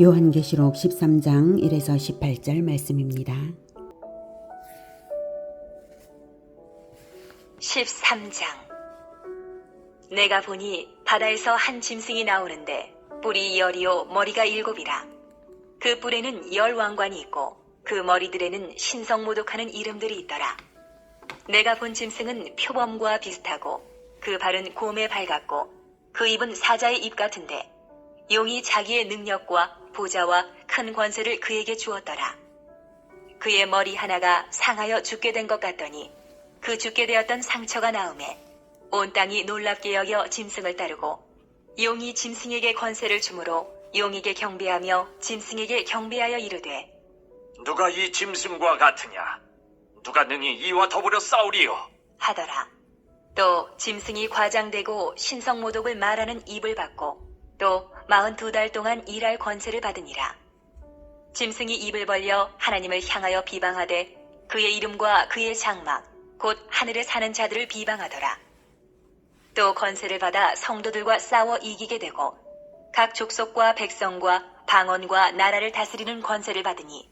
요한계시록 13장 1에서 18절 말씀입니다. 13장. 내가 보니 바다에서 한 짐승이 나오는데 뿔이 10이요 머리가 7이라. 그 뿔에는 10왕관이 있고 그 머리들에는 신성모독하는 이름들이 있더라. 내가 본 짐승은 표범과 비슷하고 그 발은 곰의 발 같고 그 입은 사자의 입 같은데 용이 자기의 능력과 보좌와 큰 권세를 그에게 주었더라. 그의 머리 하나가 상하여 죽게 된 것 같더니 그 죽게 되었던 상처가 나음에 온 땅이 놀랍게 여겨 짐승을 따르고 용이 짐승에게 권세를 주므로 용에게 경배하며 짐승에게 경배하여 이르되 누가 이 짐승과 같으냐? 누가 능히 이와 더불어 싸우리요? 하더라. 또 짐승이 과장되고 신성모독을 말하는 입을 받고 또 42달 동안 일할 권세를 받으니라. 짐승이 입을 벌려 하나님을 향하여 비방하되 그의 이름과 그의 장막 곧 하늘에 사는 자들을 비방하더라. 또 권세를 받아 성도들과 싸워 이기게 되고 각 족속과 백성과 방언과 나라를 다스리는 권세를 받으니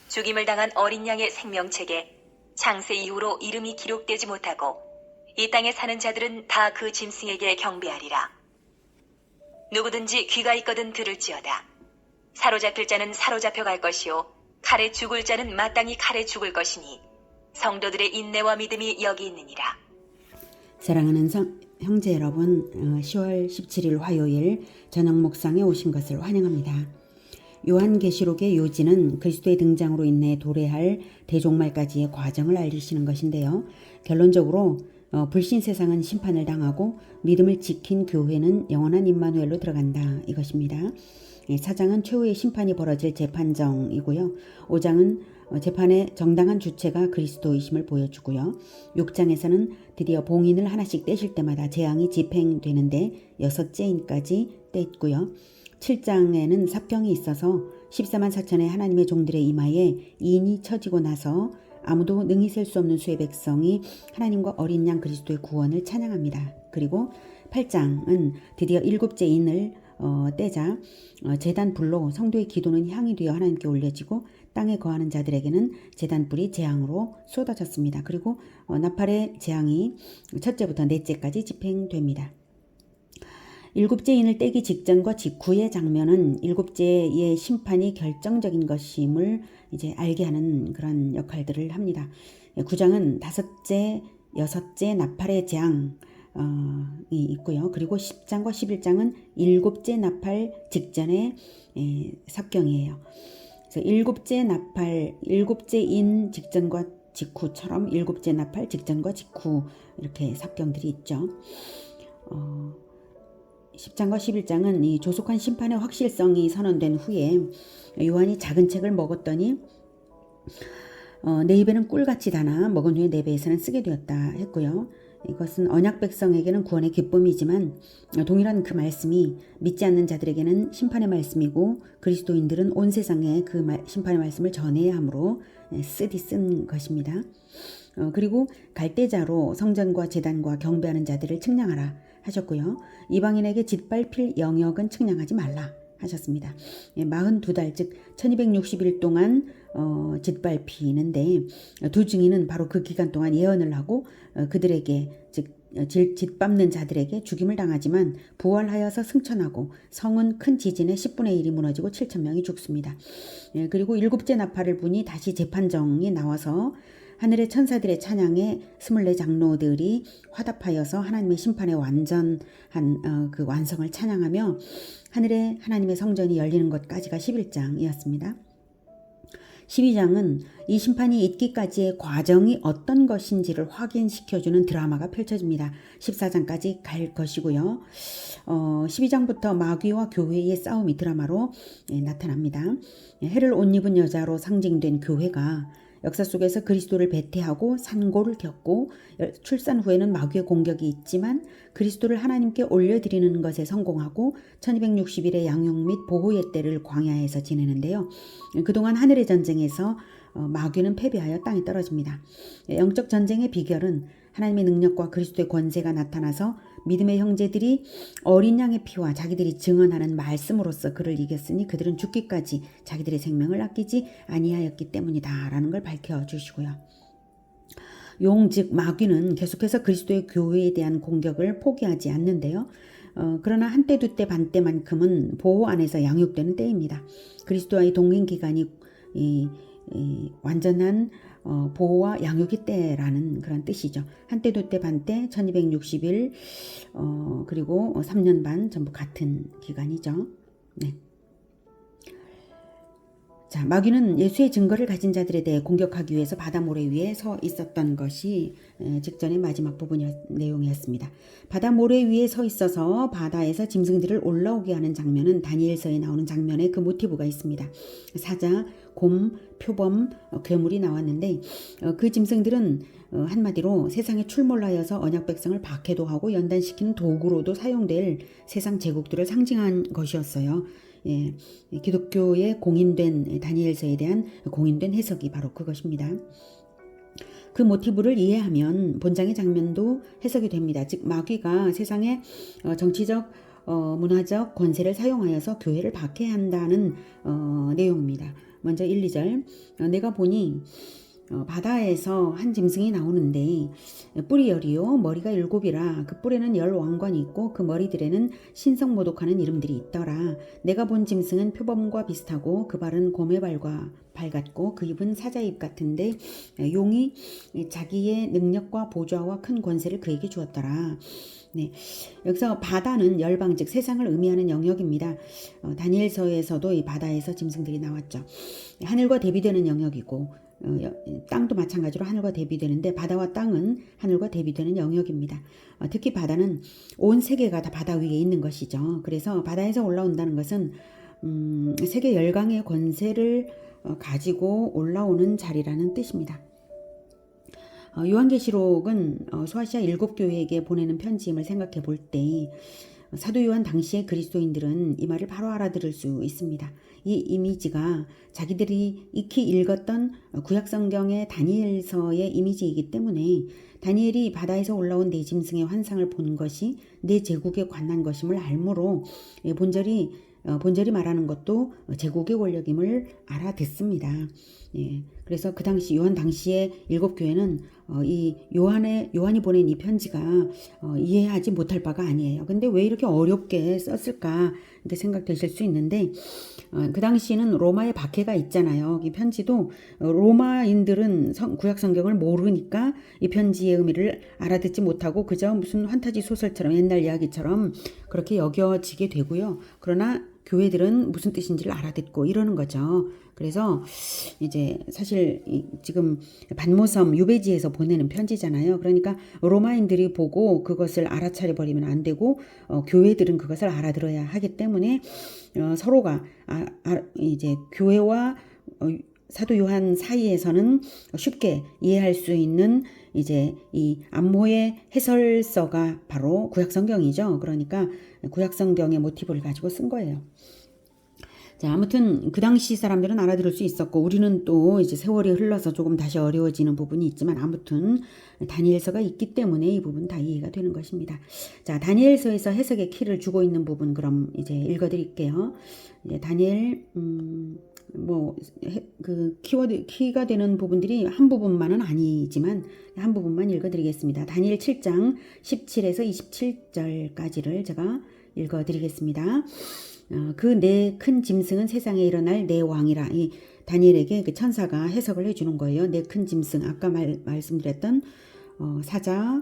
죽임을 당한 어린 양의 생명책에 창세 이후로 이름이 기록되지 못하고 이 땅에 사는 자들은 다 그 짐승에게 경배하리라. 누구든지 귀가 있거든 들을지어다. 사로잡힐 자는 사로잡혀 갈 것이요 칼에 죽을 자는 마땅히 칼에 죽을 것이니 성도들의 인내와 믿음이 여기 있느니라. 사랑하는 형제 여러분, 10월 17일 화요일 저녁 목상에 오신 것을 환영합니다. 요한계시록의 요지는 그리스도의 등장으로 인해 도래할 대종말까지의 과정을 알리시는 것인데요. 결론적으로 불신 세상은 심판을 당하고 믿음을 지킨 교회는 영원한 임마누엘로 들어간다, 이것입니다. 4장은 최후의 심판이 벌어질 재판정이고요. 5장은 재판의 정당한 주체가 그리스도이심을 보여주고요. 6장에서는 드디어 봉인을 하나씩 떼실 때마다 재앙이 집행되는데 6째 인까지 떼있고요. 7장에는 사병이 있어서 14만 4천의 하나님의 종들의 이마에 인이 쳐지고 나서 아무도 능히 셀 수 없는 수의 백성이 하나님과 어린 양 그리스도의 구원을 찬양합니다. 그리고 8장은 드디어 7째 인을 떼자 제단 불로 성도의 기도는 향이 되어 하나님께 올려지고 땅에 거하는 자들에게는 제단 불이 재앙으로 쏟아졌습니다. 그리고 나팔의 재앙이 첫째부터 넷째까지 집행됩니다. 7째 인을 떼기 직전과 직후의 장면은 7째의 심판이 결정적인 것임을 이제 알게 하는 그런 역할들을 합니다. 9장은 5째, 6째 나팔의 재앙이 있고요. 그리고 10장과 11장은 7째 나팔 직전의 삽경이에요. 그래서 7째 나팔, 7째 인 직전과 직후처럼 7째 나팔 직전과 직후 이렇게 삽경들이 있죠. 10장과 11장은 이 조속한 심판의 확실성이 선언된 후에 요한이 작은 책을 먹었더니 내 입에는 꿀같이 다나 먹은 후에 내 배에서는 쓰게 되었다 했고요. 이것은 언약 백성에게는 구원의 기쁨이지만 동일한 그 말씀이 믿지 않는 자들에게는 심판의 말씀이고 그리스도인들은 온 세상에 그 심판의 말씀을 전해야 하므로 쓰디 쓴 것입니다. 그리고 갈대자로 성전과 제단과 경배하는 자들을 측량하라 하셨고요. 이방인에게 짓밟힐 영역은 측량하지 말라 하셨습니다. 42달 즉 1260일 동안 짓밟히는데 두 증인은 바로 그 기간 동안 예언을 하고 그들에게 즉 짓밟는 자들에게 죽임을 당하지만 부활하여서 승천하고 성은 큰 지진에 10분의 1이 무너지고 7,000명이 죽습니다. 그리고 7째 나팔을 부니 다시 재판정이 나와서 하늘의 천사들의 찬양에 24 장로들이 화답하여서 하나님의 심판의 완전한 그 완성을 찬양하며 하늘에 하나님의 성전이 열리는 것까지가 11장이었습니다. 12장은 이 심판이 있기까지의 과정이 어떤 것인지를 확인시켜주는 드라마가 펼쳐집니다. 14장까지 갈 것이고요. 12장부터 마귀와 교회의 싸움이 드라마로 나타납니다. 해를 옷 입은 여자로 상징된 교회가 역사 속에서 그리스도를 배태하고 산고를 겪고 출산 후에는 마귀의 공격이 있지만 그리스도를 하나님께 올려드리는 것에 성공하고 1260일의 양육 및 보호의 때를 광야에서 지내는데요. 그동안 하늘의 전쟁에서 마귀는 패배하여 땅에 떨어집니다. 영적 전쟁의 비결은 하나님의 능력과 그리스도의 권세가 나타나서 믿음의 형제들이 어린 양의 피와 자기들이 증언하는 말씀으로써 그를 이겼으니 그들은 죽기까지 자기들의 생명을 아끼지 아니하였기 때문이다 라는 걸 밝혀주시고요. 용 즉 마귀는 계속해서 그리스도의 교회에 대한 공격을 포기하지 않는데요. 그러나 한때 두때 반때만큼은 보호 안에서 양육되는 때입니다. 그리스도와의 동행 기간이 완전한 보호와 양육의 때라는 그런 뜻이죠. 한때 두때 반때 1260일 그리고 3년 반 전부 같은 기간이죠. 네. 자, 마귀는 예수의 증거를 가진 자들에 대해 공격하기 위해서 바다 모래 위에 서 있었던 것이 직전의 마지막 부분의 내용이었습니다. 바다 모래 위에 서 있어서 바다에서 짐승들을 올라오게 하는 장면은 다니엘서에 나오는 장면에 그 모티브가 있습니다. 사자, 곰, 표범, 괴물이 나왔는데 그 짐승들은 한마디로 세상에 출몰하여서 언약 백성을 박해도 연단시키는 도구로도 사용될 세상 제국들을 상징한 것이었어요. 예, 기독교의 공인된 다니엘서에 대한 공인된 해석이 바로 그것입니다. 그 모티브를 이해하면 본장의 장면도 해석이 됩니다. 즉 마귀가 세상의 정치적 문화적 권세를 사용하여서 교회를 박해한다는 내용입니다. 먼저 1, 2절 내가 보니 바다에서 한 짐승이 나오는데 뿔이 10이요 머리가 7이라 그 뿔에는 10 왕관이 있고 그 머리들에는 신성모독하는 이름들이 있더라. 내가 본 짐승은 표범과 비슷하고 그 발은 곰의 발과 발 같고 그 입은 사자 입 같은데 용이 자기의 능력과 보좌와 큰 권세를 그에게 주었더라. 네, 여기서 바다는 열방 즉 세상을 의미하는 영역입니다. 다니엘서에서도 이 바다에서 짐승들이 나왔죠. 하늘과 대비되는 영역이고 땅도 마찬가지로 하늘과 대비되는데 바다와 땅은 하늘과 대비되는 영역입니다. 특히 바다는 온 세계가 다 바다 위에 있는 것이죠. 그래서 바다에서 올라온다는 것은 세계 열강의 권세를 가지고 올라오는 자리라는 뜻입니다. 요한계시록은 소아시아 7교회에게 보내는 편지임을 생각해 볼 때 사도 요한 당시의 그리스도인들은 이 말을 바로 알아들을 수 있습니다. 이 이미지가 자기들이 익히 읽었던 구약성경의 다니엘서의 이미지이기 때문에 다니엘이 바다에서 올라온 네 짐승의 환상을 본 것이 네 제국에 관한 것임을 알므로 본절이 말하는 것도 제국의 권력임을 알아듣습니다. 예, 그래서 그 당시 요한 당시의 7교회는 이 요한이 보낸 이 편지가 이해하지 못할 바가 아니에요. 근데 왜 이렇게 어렵게 썼을까 이렇게 생각되실 수 있는데 그 당시는 로마의 박해가 있잖아요. 이 편지도 로마인들은 구약 성경을 모르니까 이 편지의 의미를 알아듣지 못하고 그저 무슨 환타지 소설처럼 옛날 이야기처럼 그렇게 여겨지게 되고요. 그러나 교회들은 무슨 뜻인지를 알아듣고 이러는 거죠. 그래서 이제 사실 지금 반모섬 유배지에서 보내는 편지잖아요. 그러니까 로마인들이 보고 그것을 알아차려 버리면 안 되고 교회들은 그것을 알아들어야 하기 때문에 서로가 이제 교회와 사도 요한 사이에서는 쉽게 이해할 수 있는 이제 이 안모의 해설서가 바로 구약성경이죠. 그러니까 구약성경의 모티브를 가지고 쓴 거예요. 자, 아무튼 그 당시 사람들은 알아들을 수 있었고 우리는 또 이제 세월이 흘러서 조금 다시 어려워지는 부분이 있지만 아무튼 다니엘서가 있기 때문에 이 부분 다 이해가 되는 것입니다. 자, 다니엘서에서 해석의 키를 주고 있는 부분 그럼 이제 읽어드릴게요. 이제 다니엘 그 키가 되는 부분들이 한 부분만은 아니지만 한 부분만 읽어드리겠습니다. 다니엘 7장 17에서 27절까지를 제가 읽어드리겠습니다. 그 네 큰 짐승은 세상에 일어날 네 왕이라. 이 다니엘에게 그 천사가 해석을 해주는 거예요. 네 큰 짐승 아까 말씀드렸던 사자,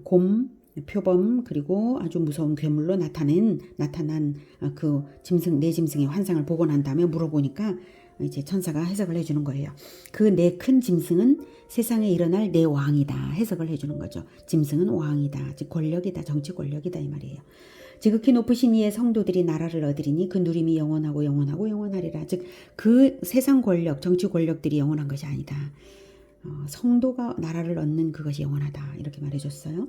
곰, 표범 그리고 아주 무서운 괴물로 나타난 그 짐승 네 짐승의 환상을 보고 난 다음에 물어보니까 이제 천사가 해석을 해주는 거예요. 그 네 큰 짐승은 세상에 일어날 네 왕이다 해석을 해주는 거죠. 짐승은 왕이다, 즉 권력이다, 정치 권력이다 이 말이에요. 지극히 높으신 이의 성도들이 나라를 얻으리니 그 누림이 영원하고 영원하리라. 즉 그 세상 권력, 정치 권력들이 영원한 것이 아니다. 성도가 나라를 얻는 그것이 영원하다 이렇게 말해줬어요.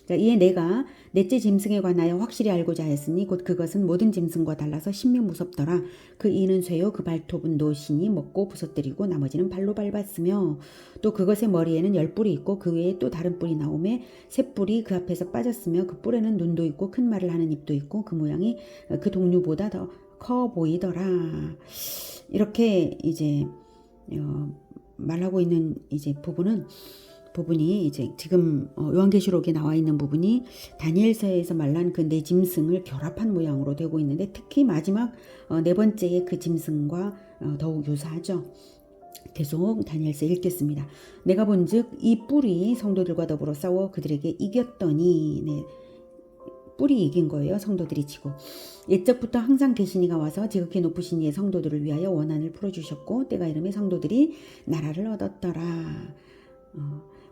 자, 이에 내가 넷째 짐승에 관하여 확실히 알고자 하였으니 곧 그것은 모든 짐승과 달라서 심히 무섭더라. 그 이는 쇠요 그 발톱은 노신이 먹고 부서뜨리고 나머지는 발로 밟았으며 또 그것의 머리에는 10뿔이 있고 그 외에 또 다른 뿔이 나오매 새 뿔이 그 앞에서 빠졌으며 그 뿔에는 눈도 있고 큰 말을 하는 입도 있고 그 모양이 그 동류보다 더 커 보이더라. 이렇게 이제 말하고 있는 이제 부분이 이제 지금 요한계시록에 나와 있는 부분이 다니엘서에서 말한 그 네 짐승을 결합한 모양으로 되고 있는데 특히 마지막 네 번째의 그 짐승과 더욱 유사하죠. 계속 다니엘서 읽겠습니다. 내가 본즉 이 뿔이 성도들과 더불어 싸워 그들에게 이겼더니 네. 뿔이 이긴 거예요. 성도들이 치고. 옛적부터 항상 계신 이가 와서 지극히 높으신 이의 성도들을 위하여 원한을 풀어주셨고 때가 이름에 성도들이 나라를 얻었더라.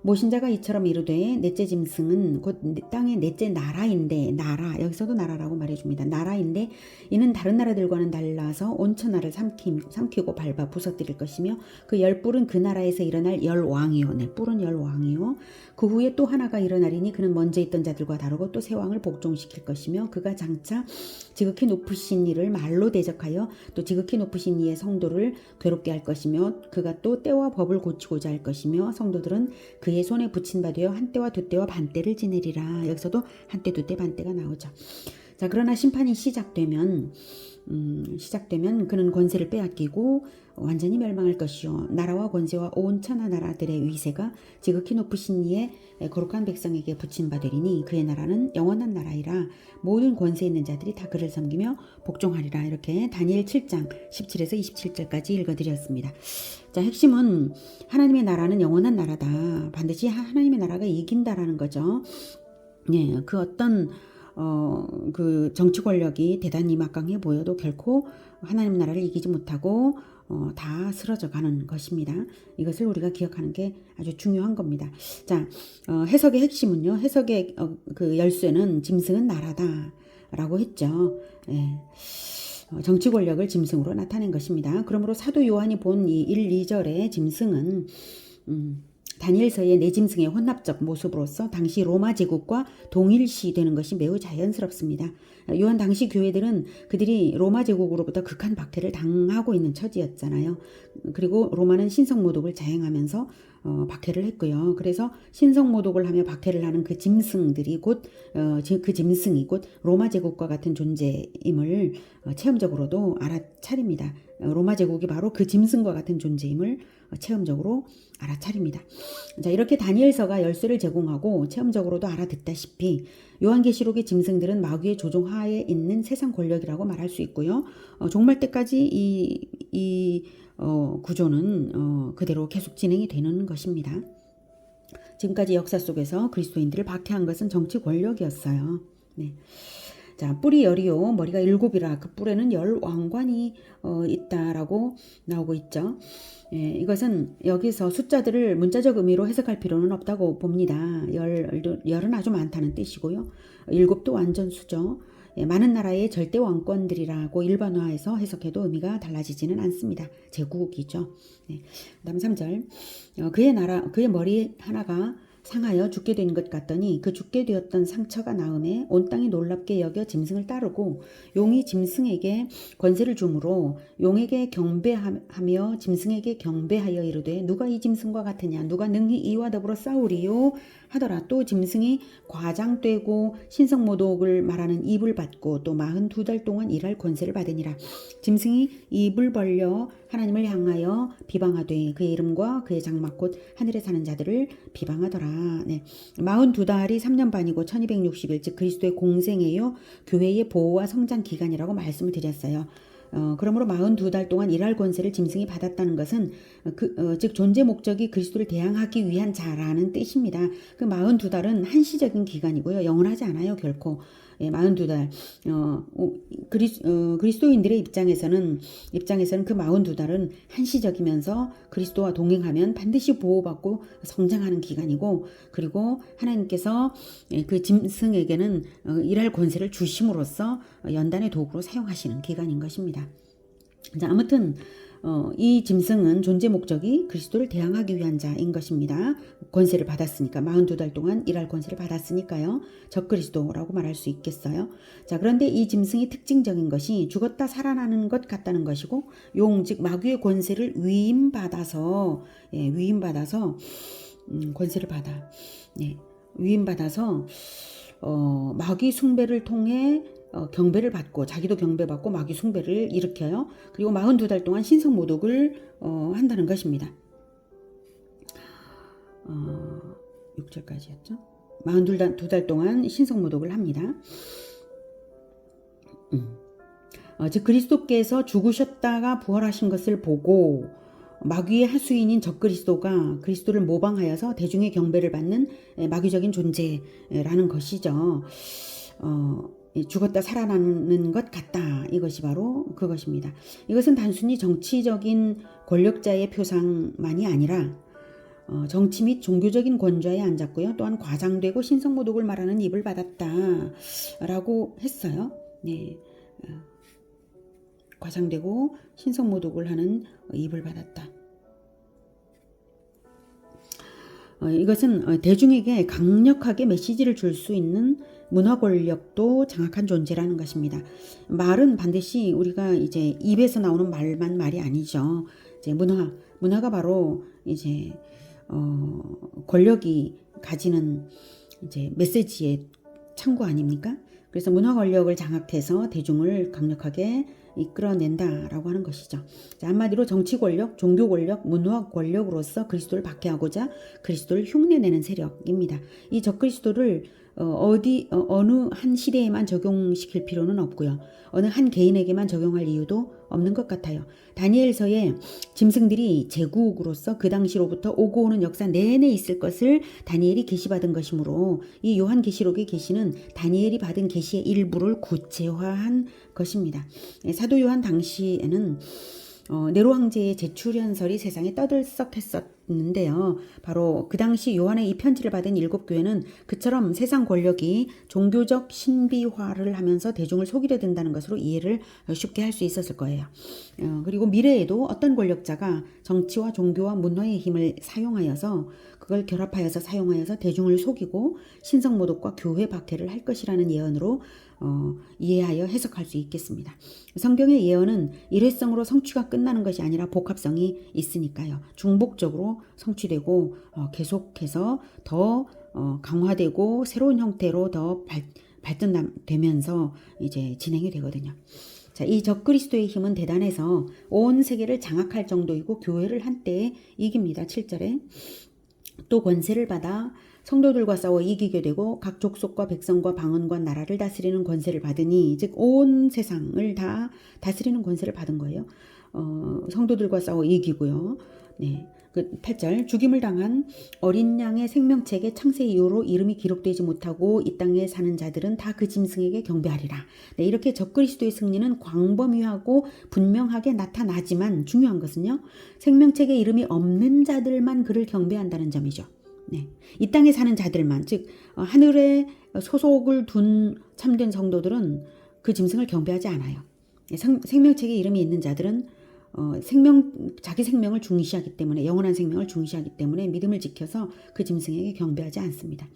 모신자가 이처럼 이르되 넷째 짐승은 곧 땅의 넷째 나라인데 나라 여기서도 나라라고 말해줍니다. 나라인데 이는 다른 나라들과는 달라서 온 천하를 삼키고 밟아 부서뜨릴 것이며 그 10뿔은 그 나라에서 일어날 10왕이요. 네, 뿔은 10왕이요. 그 후에 또 하나가 일어나리니 그는 먼저 있던 자들과 다르고 또 새 왕을 복종시킬 것이며 그가 장차 지극히 높으신 이를 말로 대적하여 또 지극히 높으신 이의 성도를 괴롭게 할 것이며 그가 또 때와 법을 고치고자 할 것이며 성도들은 그의 손에 붙인 바 되어 한때와 두때와 반때를 지내리라. 여기서도 한때 두때 반때가 나오죠. 자, 그러나 심판이 시작되면 그는 권세를 빼앗기고 완전히 멸망할 것이요 나라와 권세와 온 천하 나라들의 위세가 지극히 높으신 이의 거룩한 백성에게 붙인 바 되리니 그의 나라는 영원한 나라이라 모든 권세 있는 자들이 다 그를 섬기며 복종하리라. 이렇게 다니엘 7장 17에서 27절까지 읽어드렸습니다. 자, 핵심은 하나님의 나라는 영원한 나라다. 반드시 하나님의 나라가 이긴다라는 거죠. 네, 그 어떤 그 정치 권력이 대단히 막강해 보여도 결코 하나님 나라를 이기지 못하고 다 쓰러져 가는 것입니다. 이것을 우리가 기억하는 게 아주 중요한 겁니다. 자, 해석의 핵심은요. 해석의 그 열쇠는 짐승은 나라다라고 했죠. 예. 정치 권력을 짐승으로 나타낸 것입니다. 그러므로 사도 요한이 본 이 1, 2절의 짐승은 다니엘서의 네 짐승의 혼합적 모습으로서 당시 로마 제국과 동일시되는 것이 매우 자연스럽습니다. 요한 당시 교회들은 그들이 로마 제국으로부터 극한 박해를 당하고 있는 처지였잖아요. 그리고 로마는 신성모독을 자행하면서 박해를 했고요. 그래서 신성모독을 하며 박해를 하는 그 짐승들이 그 짐승이 곧 로마 제국과 같은 존재임을 체험적으로도 알아차립니다. 로마 제국이 바로 그 짐승과 같은 존재임을 체험적으로 알아차립니다. 자, 이렇게 다니엘서가 열쇠를 제공하고 체험적으로도 알아듣다시피 요한계시록의 짐승들은 마귀의 조종 하에 있는 세상 권력이라고 말할 수 있고요. 종말 때까지 이 구조는 그대로 계속 진행이 되는 것입니다. 지금까지 역사 속에서 그리스도인들을 박해한 것은 정치 권력이었어요. 네. 자, 뿔이 10이요 머리가 7이라 그 뿔에는 10왕관이 있다라고 나오고 있죠. 예, 이것은 여기서 숫자들을 문자적 의미로 해석할 필요는 없다고 봅니다. 10은 아주 많다는 뜻이고요. 7도 완전수죠. 예, 많은 나라의 절대 왕권들이라고 일반화해서 해석해도 의미가 달라지지는 않습니다. 제국이죠. 네. 다음 3절. 그의 머리 하나가 상하여 죽게 된 것 같더니 그 죽게 되었던 상처가 나음에 온 땅이 놀랍게 여겨 짐승을 따르고 용이 짐승에게 권세를 주므로 용에게 경배하며 짐승에게 경배하여 이르되 누가 이 짐승과 같으냐 누가 능히 이와 더불어 싸우리요 하더라. 또 짐승이 과장되고 신성모독을 말하는 입을 받고 또 42달 동안 일할 권세를 받으니라. 짐승이 입을 벌려 하나님을 향하여 비방하되 그의 이름과 그의 장막 곧 하늘에 사는 자들을 비방하더라. 네. 42달이 3년 반이고 1260일 즉 그리스도의 공생애요 교회의 보호와 성장 기간이라고 말씀을 드렸어요. 그러므로 42달 동안 일할 권세를 짐승이 받았다는 것은 즉 존재 목적이 그리스도를 대항하기 위한 자라는 뜻입니다. 그 42달은 한시적인 기간이고요. 영원하지 않아요. 결코. 예, 42달. 그리스도인들의 입장에서는 그 42달은 한시적이면서 그리스도와 동행하면 반드시 보호받고 성장하는 기간이고 그리고 하나님께서 그 짐승에게는 일할 권세를 주심으로써 연단의 도구로 사용하시는 기간인 것입니다. 자, 아무튼 이 짐승은 존재 목적이 그리스도를 대항하기 위한 자인 것입니다. 권세를 받았으니까 42달 동안 일할 권세를 받았으니까요. 적그리스도라고 말할 수 있겠어요. 자, 그런데 이 짐승의 특징적인 것이 죽었다 살아나는 것 같다는 것이고 용 즉 마귀의 권세를 위임받아서 권세를 받아 위임받아서 마귀 숭배를 통해 경배를 받고 자기도 경배받고 마귀 숭배를 일으켜요. 그리고 42달 동안 신성 모독을 한다는 것입니다. 6절까지였죠. 42달 동안 신성 모독을 합니다. 즉 그리스도께서 죽으셨다가 부활하신 것을 보고 마귀의 하수인인 적그리스도가 그리스도를 모방하여서 대중의 경배를 받는 마귀적인 존재라는 것이죠. 죽었다 살아나는 것 같다. 이것이 바로 그것입니다. 이것은 단순히 정치적인 권력자의 표상만이 아니라 정치 및 종교적인 권좌에 앉았고요. 또한 과장되고 신성모독을 말하는 입을 받았다라고 했어요. 네, 과장되고 신성모독을 하는 입을 받았다. 이것은 대중에게 강력하게 메시지를 줄 수 있는 문화 권력도 장악한 존재라는 것입니다. 말은 반드시 우리가 이제 입에서 나오는 말만 말이 아니죠. 이제 문화가 바로 이제 권력이 가지는 이제 메시지의 창구 아닙니까? 그래서 문화 권력을 장악해서 대중을 강력하게 이끌어낸다라고 하는 것이죠. 자, 한마디로 정치 권력, 종교 권력, 문화 권력으로서 그리스도를 박해하고자 그리스도를 흉내내는 세력입니다. 이 적그리스도를 어느 한 시대에만 적용시킬 필요는 없고요. 어느 한 개인에게만 적용할 이유도 없는 것 같아요. 다니엘서에 짐승들이 제국으로서 그 당시로부터 오고 오는 역사 내내 있을 것을 다니엘이 계시받은 것이므로 이 요한계시록의 계시는 다니엘이 받은 계시의 일부를 구체화한 것입니다. 사도 요한 당시에는 네로 황제의 제출현설이 세상에 떠들썩했었는데요. 바로 그 당시 요한의 이 편지를 받은 7교회는 그처럼 세상 권력이 종교적 신비화를 하면서 대중을 속이려 든다는 것으로 이해를 쉽게 할 수 있었을 거예요. 그리고 미래에도 어떤 권력자가 정치와 종교와 문화의 힘을 사용하여서 그걸 결합하여서 사용하여서 대중을 속이고 신성모독과 교회 박해를 할 것이라는 예언으로 이해하여 해석할 수 있겠습니다. 성경의 예언은 일회성으로 성취가 끝나는 것이 아니라 복합성이 있으니까요. 중복적으로 성취되고 계속해서 더 강화되고 새로운 형태로 더 발전되면서 이제 진행이 되거든요. 자, 이 적그리스도의 힘은 대단해서 온 세계를 장악할 정도이고 교회를 한때에 이깁니다. 7절에 또 권세를 받아 성도들과 싸워 이기게 되고 각 족속과 백성과 방언과 나라를 다스리는 권세를 받으니 즉 온 세상을 다 다스리는 권세를 받은 거예요. 성도들과 싸워 이기고요. 네. 그 8절 죽임을 당한 어린 양의 생명책에 창세 이후로 이름이 기록되지 못하고 이 땅에 사는 자들은 다 그 짐승에게 경배하리라. 네, 이렇게 적그리스도의 승리는 광범위하고 분명하게 나타나지만 중요한 것은요. 생명책에 이름이 없는 자들만 그를 경배한다는 점이죠. 네, 이 땅에 사는 자들만 즉 하늘에 소속을 둔 참된 성도들은 그 짐승을 경배하지 않아요. 생명책에 이름이 있는 자들은 자기 생명을 중시하기 때문에 영원한 생명을 중시하기 때문에 믿음을 지켜서 그 짐승에게 경배하지 않습니다.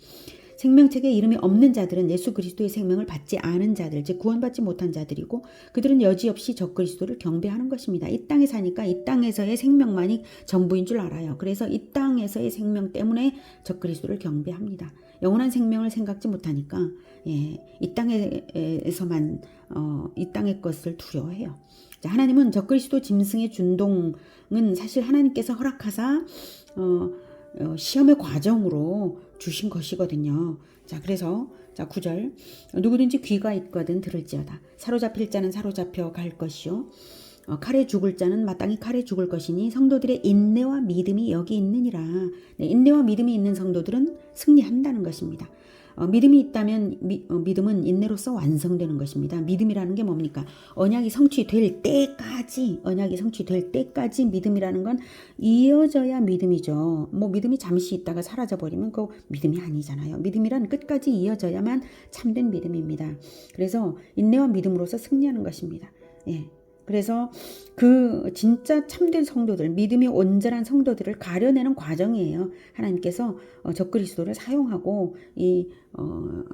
생명책에 이름이 없는 자들은 예수 그리스도의 생명을 받지 않은 자들, 즉 구원받지 못한 자들이고 그들은 여지없이 적그리스도를 경배하는 것입니다. 이 땅에 사니까 이 땅에서의 생명만이 전부인 줄 알아요. 그래서 이 땅에서의 생명 때문에 적그리스도를 경배합니다. 영원한 생명을 생각지 못하니까 이 땅에서만 이 땅의 것을 두려워해요. 자, 하나님은 적그리스도 짐승의 준동은 사실 하나님께서 허락하사 시험의 과정으로 주신 것이거든요. 자, 그래서 9절 누구든지 귀가 있거든 들을지어다. 사로잡힐 자는 사로잡혀 갈 것이요 칼에 죽을 자는 마땅히 칼에 죽을 것이니 성도들의 인내와 믿음이 여기 있느니라. 네, 인내와 믿음이 있는 성도들은 승리한다는 것입니다. 믿음이 있다면 믿음은 인내로서 완성되는 것입니다. 믿음이라는 게 뭡니까? 언약이 성취될 때까지 믿음이라는 건 이어져야 믿음이죠. 뭐 믿음이 잠시 있다가 사라져버리면 그거 믿음이 아니잖아요. 믿음이란 끝까지 이어져야만 참된 믿음입니다. 그래서 인내와 믿음으로서 승리하는 것입니다. 예. 그래서 그 진짜 참된 성도들, 믿음이 온전한 성도들을 가려내는 과정이에요. 하나님께서 적그리스도를 사용하고 이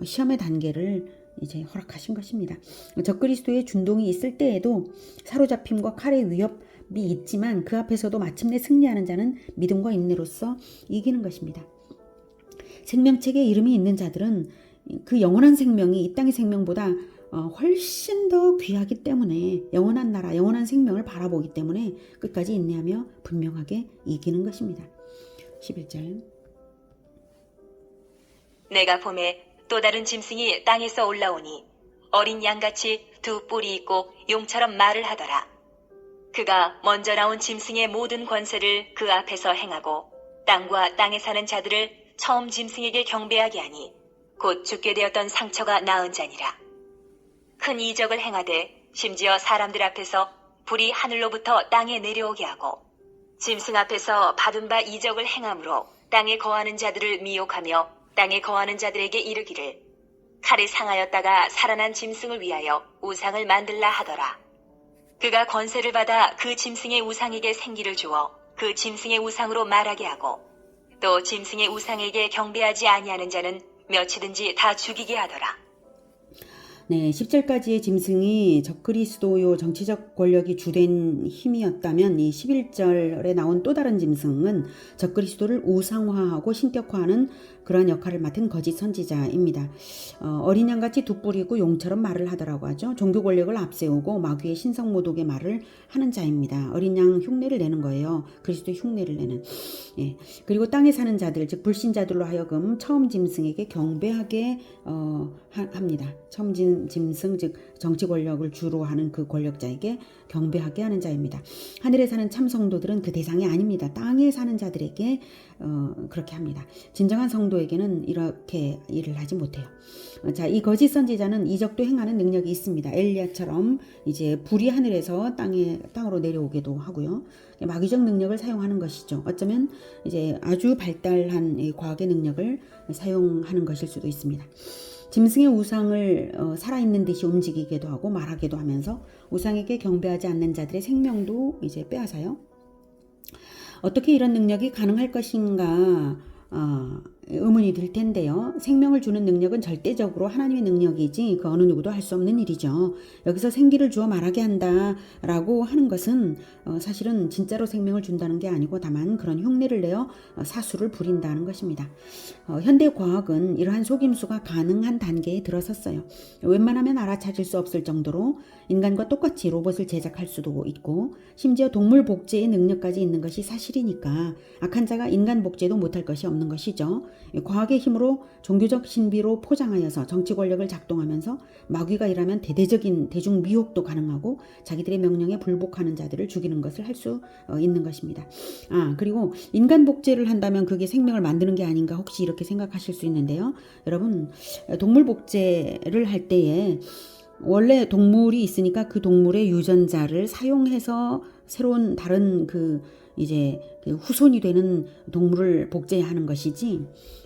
시험의 단계를 이제 허락하신 것입니다. 적그리스도의 준동이 있을 때에도 사로잡힘과 칼의 위협이 있지만 그 앞에서도 마침내 승리하는 자는 믿음과 인내로서 이기는 것입니다. 생명책에 이름이 있는 자들은 그 영원한 생명이 이 땅의 생명보다 훨씬 더 귀하기 때문에 영원한 나라, 영원한 생명을 바라보기 때문에 끝까지 인내하며 분명하게 이기는 것입니다. 11절. 내가 봄에 또 다른 짐승이 땅에서 올라오니 어린 양같이 두 뿔이 있고 용처럼 말을 하더라. 그가 먼저 나온 짐승의 모든 권세를 그 앞에서 행하고 땅과 땅에 사는 자들을 처음 짐승에게 경배하게 하니 곧 죽게 되었던 상처가 나은 자니라. 큰 이적을 행하되 심지어 사람들 앞에서 불이 하늘로부터 땅에 내려오게 하고 짐승 앞에서 받은 바 이적을 행함으로 땅에 거하는 자들을 미혹하며 땅에 거하는 자들에게 이르기를 칼에 상하였다가 살아난 짐승을 위하여 우상을 만들라 하더라. 그가 권세를 받아 그 짐승의 우상에게 생기를 주어 그 짐승의 우상으로 말하게 하고 또 짐승의 우상에게 경배하지 아니하는 자는 몇이든지 다 죽이게 하더라. 네, 10절까지의 짐승이 적그리스도요 정치적 권력이 주된 힘이었다면 이 11절에 나온 또 다른 짐승은 적그리스도를 우상화하고 신격화하는 그러한 역할을 맡은 거짓 선지자입니다. 어린 양같이 두 뿔이고 용처럼 말을 하더라고 하죠. 종교 권력을 앞세우고 마귀의 신성모독의 말을 하는 자입니다. 어린 양 흉내를 내는 거예요. 그리스도 흉내를 내는. 예. 그리고 땅에 사는 자들, 즉 불신자들로 하여금 처음 짐승에게 경배하게 합니다. 처음 짐승, 즉 정치 권력을 주로 하는 그 권력자에게 경배하게 하는 자입니다. 하늘에 사는 참 성도들은 그 대상이 아닙니다. 땅에 사는 자들에게 그렇게 합니다. 진정한 성도에게는 이렇게 일을 하지 못해요. 자, 이 거짓 선지자는 이적도 행하는 능력이 있습니다. 엘리야처럼 이제 불이 하늘에서 땅으로 내려오기도 하고요. 마귀적 능력을 사용하는 것이죠. 어쩌면 이제 아주 발달한 이 과학의 능력을 사용하는 것일 수도 있습니다. 짐승의 우상을 살아있는 듯이 움직이기도 하고 말하기도 하면서 우상에게 경배하지 않는 자들의 생명도 이제 빼앗아요. 어떻게 이런 능력이 가능할 것인가 의문이 들 텐데요. 생명을 주는 능력은 절대적으로 하나님의 능력이지 그 어느 누구도 할 수 없는 일이죠. 여기서 생기를 주어 말하게 한다라고 하는 것은 사실은 진짜로 생명을 준다는 게 아니고 다만 그런 흉내를 내어 사수를 부린다는 것입니다. 현대 과학은 이러한 속임수가 가능한 단계에 들어섰어요. 웬만하면 알아차릴 수 없을 정도로 인간과 똑같이 로봇을 제작할 수도 있고 심지어 동물 복제의 능력까지 있는 것이 사실이니까 악한 자가 인간 복제도 못할 것이 없는 것이죠. 과학의 힘으로 종교적 신비로 포장하여서 정치 권력을 작동하면서 마귀가 일하면 대대적인 대중 미혹도 가능하고 자기들의 명령에 불복하는 자들을 죽이는 것을 할 수 있는 것입니다. 그리고 인간 복제를 한다면 그게 생명을 만드는 게 아닌가 혹시 이렇게 생각하실 수 있는데요. 여러분, 동물 복제를 할 때에 원래 동물이 있으니까 그 동물의 유전자를 사용해서 새로운 다른 이제 후손이 되는 동물을 복제하는 것이지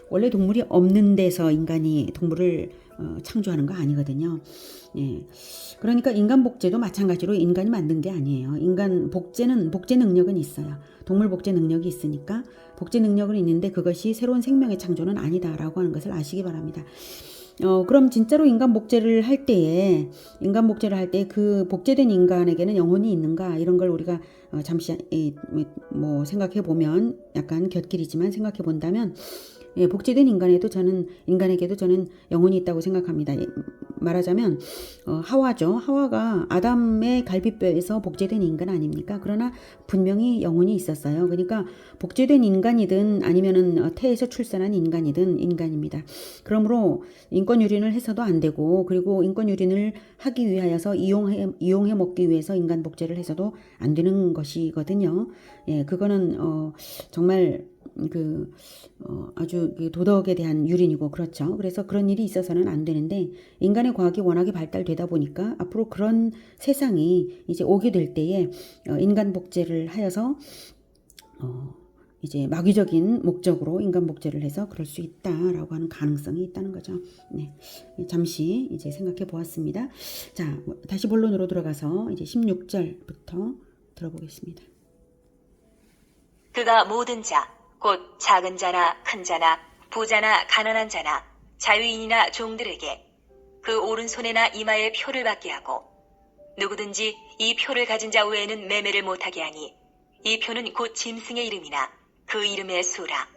원래 동물이 없는 데서 인간이 동물을 창조하는 거 아니거든요. 예. 그러니까 인간 복제도 마찬가지로 인간이 만든 게 아니에요. 인간 복제 능력은 있어요. 동물 복제 능력이 있으니까 복제 능력은 있는데 그것이 새로운 생명의 창조는 아니다라고 하는 것을 아시기 바랍니다. 그럼 진짜로 인간 복제를 할 때에 그 복제된 인간에게는 영혼이 있는가 이런 걸 우리가 잠시 생각해 보면 약간 곁길이지만 생각해 본다면 복제된 인간에게도 저는 영혼이 있다고 생각합니다. 말하자면 하와죠. 하와가 아담의 갈비뼈에서 복제된 인간 아닙니까? 그러나 분명히 영혼이 있었어요. 그러니까 복제된 인간이든 아니면은 태에서 출산한 인간이든 인간입니다. 그러므로 인권 유린을 해서도 안 되고 그리고 인권 유린을 하기 위하여서 이용해 먹기 위해서 인간 복제를 해서도 안 되는 것이거든요. 예, 그거는 정말 아주 도덕에 대한 유린이고 그렇죠. 그래서 그런 일이 있어서는 안 되는데 인간의 과학이 워낙에 발달되다 보니까 앞으로 그런 세상이 이제 오게 될 때에 인간 복제를 하여서 이제 마귀적인 목적으로 인간 복제를 해서 그럴 수 있다라고 하는 가능성이 있다는 거죠. 네, 잠시 이제 생각해 보았습니다. 자, 다시 본론으로 들어가서 이제 16절부터 들어보겠습니다. 그가 모든 자, 곧 작은 자나 큰 자나 부자나 가난한 자나 자유인이나 종들에게 그 오른손에나 이마에 표를 받게 하고 누구든지 이 표를 가진 자 외에는 매매를 못하게 하니 이 표는 곧 짐승의 이름이나 그 이름의 수라.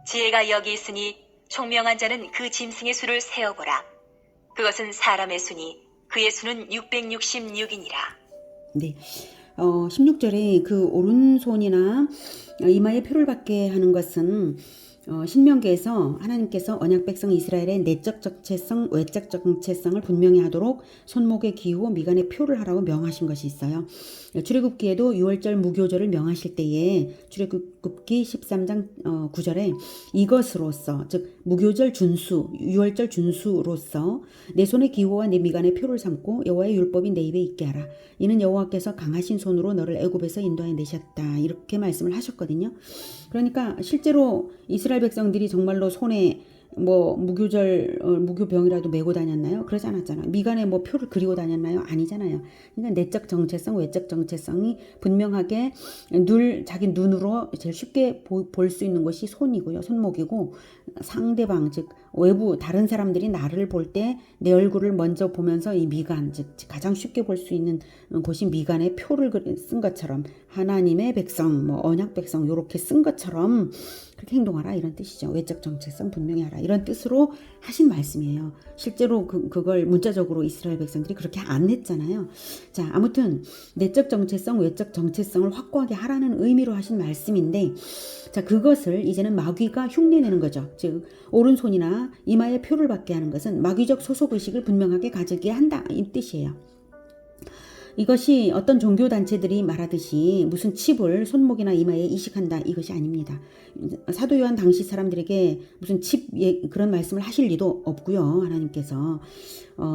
지혜가 여기 있으니 총명한 자는 그 짐승의 수를 세어보라. 그것은 사람의 수니 그의 수는 666이니라. 네. 16절에 그 오른손이나 이마에 표를 받게 하는 것은 신명기에서 하나님께서 언약 백성 이스라엘의 내적 정체성, 외적 정체성을 분명히 하도록 손목에 기호 미간에 표를 하라고 명하신 것이 있어요. 출애굽기에도 6월절 무교절을 명하실 때에 출애굽기 13장 9절에 이것으로써 즉 무교절 준수, 6월절 준수로서 내 손의 기호와 내 미간의 표를 삼고 여호와의 율법이 내 입에 있게 하라. 이는 여호와께서 강하신 손으로 너를 애굽에서 인도하여 내셨다. 이렇게 말씀을 하셨거든요. 그러니까 실제로 이스라엘 백성들이 정말로 손에 뭐 무교병이라도 메고 다녔나요? 그러지 않았잖아요. 미간에 뭐 표를 그리고 다녔나요? 아니잖아요. 그러니까 내적 정체성, 외적 정체성이 분명하게 자기 눈으로 제일 쉽게 볼 수 있는 것이 손이고요. 손목이고 상대방 즉 외부 다른 사람들이 나를 볼 때 내 얼굴을 먼저 보면서 이 미간 즉 가장 쉽게 볼 수 있는 곳이 미간에 표를 쓴 것처럼 하나님의 백성, 뭐 언약 백성 이렇게 쓴 것처럼 그렇게 행동하라 이런 뜻이죠. 외적 정체성 분명히 하라 이런 뜻으로 하신 말씀이에요. 실제로 그걸 문자적으로 이스라엘 백성들이 그렇게 안 했잖아요. 자, 아무튼 내적 정체성, 외적 정체성을 확고하게 하라는 의미로 하신 말씀인데, 자, 그것을 이제는 마귀가 흉내내는 거죠. 즉 오른손이나 이마에 표를 받게 하는 것은 마귀적 소속의식을 분명하게 가지게 한다 이 뜻이에요. 이것이 어떤 종교단체들이 말하듯이 무슨 칩을 손목이나 이마에 이식한다 이것이 아닙니다. 사도 요한 당시 사람들에게 무슨 칩 그런 말씀을 하실 리도 없고요. 하나님께서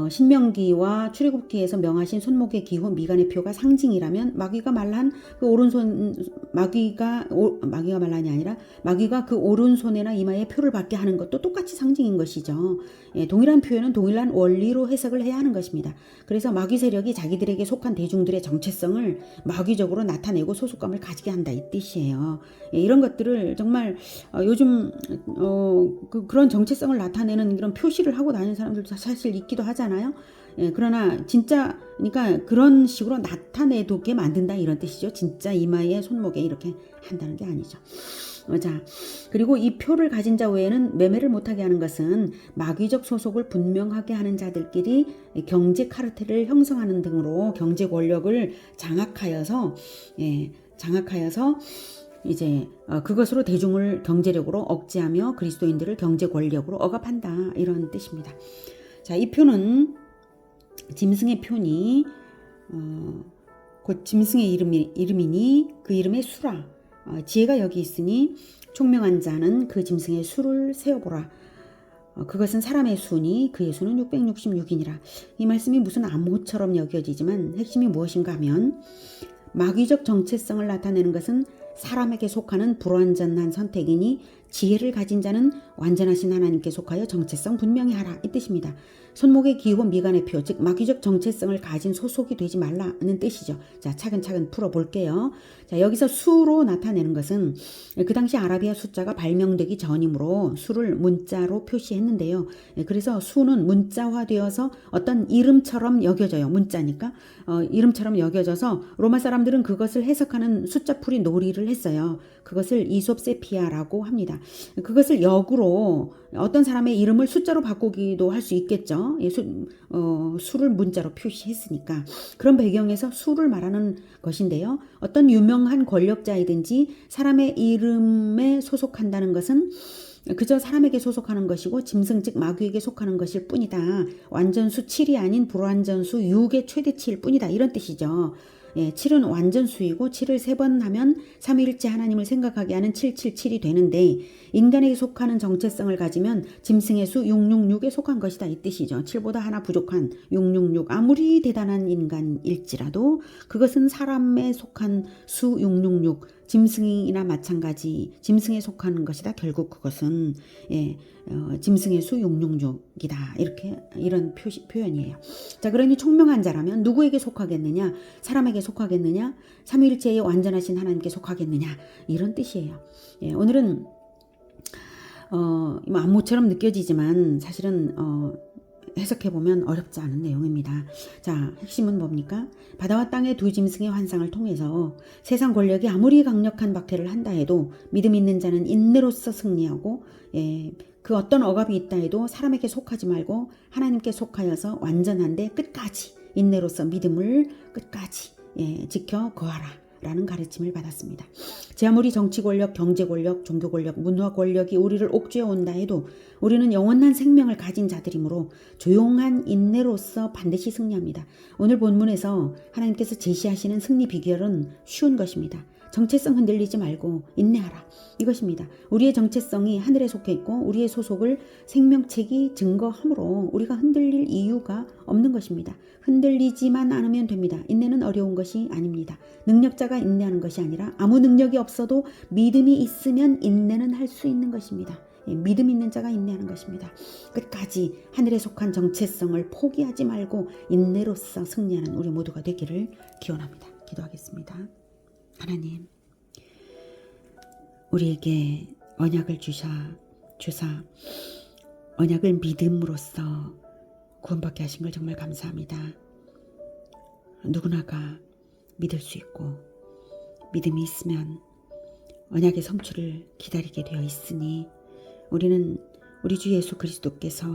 신명기와 출애굽기에서 명하신 손목의 기호 미간의 표가 상징이라면 마귀가 말한 그 오른손 마귀가 말란이 아니라 마귀가 그 오른손에나 이마에 표를 받게 하는 것도 똑같이 상징인 것이죠. 예, 동일한 표현은 동일한 원리로 해석을 해야 하는 것입니다. 그래서 마귀 세력이 자기들에게 속한 대중들의 정체성을 마귀적으로 나타내고 소속감을 가지게 한다 이 뜻이에요. 예, 이런 것들을 정말 요즘 그런 정체성을 나타내는 이런 표시를 하고 다니는 사람들도 사실 있기도 하잖아요. 예, 그러나 진짜 그러니까 그런 식으로 나타내도록 만든다 이런 뜻이죠. 진짜 이마에 손목에 이렇게 한다는 게 아니죠. 자, 그리고 이 표를 가진 자 외에는 매매를 못하게 하는 것은 마귀적 소속을 분명하게 하는 자들끼리 경제 카르텔을 형성하는 등으로 경제 권력을 장악하여서 이제 그것으로 대중을 경제력으로 억제하며 그리스도인들을 경제 권력으로 억압한다 이런 뜻입니다. 자, 이 표는 짐승의 표니 곧 짐승의 이름이니 그 이름의 수라. 지혜가 여기 있으니 총명한 자는 그 짐승의 수를 세어보라. 그것은 사람의 수니 그의 수는 666이니라. 이 말씀이 무슨 암호처럼 여겨지지만 핵심이 무엇인가 하면 마귀적 정체성을 나타내는 것은 사람에게 속하는 불완전한 선택이니 지혜를 가진 자는 완전하신 하나님께 속하여 정체성 분명히 하라 이 뜻입니다. 손목의 기호 미간의 표 즉 마귀적 정체성을 가진 소속이 되지 말라는 뜻이죠. 자, 차근차근 풀어볼게요. 자, 여기서 수로 나타내는 것은 그 당시 아라비아 숫자가 발명되기 전이므로 수를 문자로 표시했는데요. 그래서 수는 문자화되어서 어떤 이름처럼 여겨져요. 문자니까 이름처럼 여겨져서 로마 사람들은 그것을 해석하는 숫자풀이 놀이를 했어요. 그것을 이솝세피아라고 합니다. 그것을 역으로 어떤 사람의 이름을 숫자로 바꾸기도 할 수 있겠죠. 수를 문자로 표시했으니까. 그런 배경에서 수를 말하는 것인데요. 어떤 유명한 권력자이든지 사람의 이름에 소속한다는 것은 그저 사람에게 소속하는 것이고 짐승 즉 마귀에게 속하는 것일 뿐이다. 완전수 7이 아닌 불완전수 6의 최대치일 뿐이다. 이런 뜻이죠. 예, 7은 완전수이고 7을 3번 하면 삼위일체 하나님을 생각하게 하는 777이 되는데 인간에게 속하는 정체성을 가지면 짐승의 수 666에 속한 것이다 이 뜻이죠. 7보다 하나 부족한 666 아무리 대단한 인간일지라도 그것은 사람에 속한 수 666 짐승이나 마찬가지 짐승에 속하는 것이다. 결국 그것은 짐승의 수 용룡족이다. 이런 표현이에요. 자, 그러니 총명한 자라면 누구에게 속하겠느냐? 사람에게 속하겠느냐? 삼위일체의 완전하신 하나님께 속하겠느냐? 이런 뜻이에요. 오늘은 안모처럼 느껴지지만 사실은 해석해보면 어렵지 않은 내용입니다. 자, 핵심은 뭡니까? 바다와 땅의 두 짐승의 환상을 통해서 세상 권력이 아무리 강력한 박해를 한다 해도 믿음 있는 자는 인내로서 승리하고 그 어떤 억압이 있다 해도 사람에게 속하지 말고 하나님께 속하여서 완전한데 끝까지 인내로서 믿음을 끝까지 지켜 거하라 라는 가르침을 받았습니다. 제 아무리 정치 권력, 경제 권력, 종교 권력, 문화 권력이 우리를 옥죄어 온다 해도 우리는 영원한 생명을 가진 자들이므로 조용한 인내로서 반드시 승리합니다. 오늘 본문에서 하나님께서 제시하시는 승리 비결은 쉬운 것입니다. 정체성 흔들리지 말고 인내하라. 이것입니다. 우리의 정체성이 하늘에 속해 있고 우리의 소속을 생명책이 증거하므로 우리가 흔들릴 이유가 없는 것입니다. 흔들리지만 않으면 됩니다. 인내는 어려운 것이 아닙니다. 능력자가 인내하는 것이 아니라 아무 능력이 없어도 믿음이 있으면 인내는 할 수 있는 것입니다. 믿음 있는 자가 인내하는 것입니다. 끝까지 하늘에 속한 정체성을 포기하지 말고 인내로서 승리하는 우리 모두가 되기를 기원합니다. 기도하겠습니다. 하나님, 우리에게 언약을 주사 언약을 믿음으로써 구원받게 하신 걸 정말 감사합니다. 누구나가 믿을 수 있고 믿음이 있으면 언약의 성취를 기다리게 되어 있으니 우리는 우리 주 예수 그리스도께서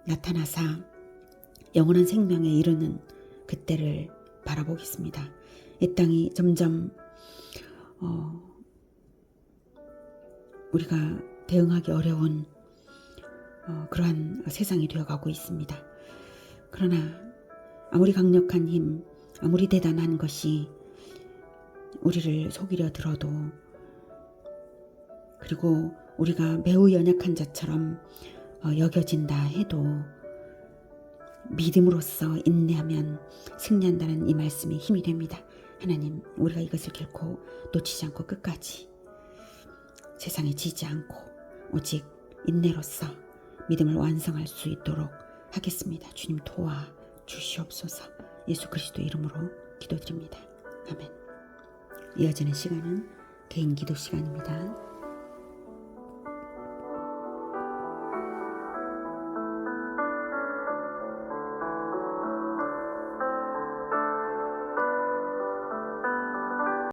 나타나사 영원한 생명에 이르는 그때를 바라보겠습니다. 이 땅이 점점 우리가 대응하기 어려운 그러한 세상이 되어가고 있습니다. 그러나 아무리 강력한 힘, 아무리 대단한 것이 우리를 속이려 들어도 그리고 우리가 매우 연약한 자처럼 여겨진다 해도 믿음으로써 인내하면 승리한다는 이 말씀이 힘이 됩니다. 하나님, 우리가 이것을 결코 놓치지 않고 끝까지 세상에 지지 않고 오직 인내로써 믿음을 완성할 수 있도록 하겠습니다. 주님 도와 주시옵소서. 예수 그리스도 이름으로 기도드립니다. 아멘. 이어지는 시간은 개인 기도 시간입니다.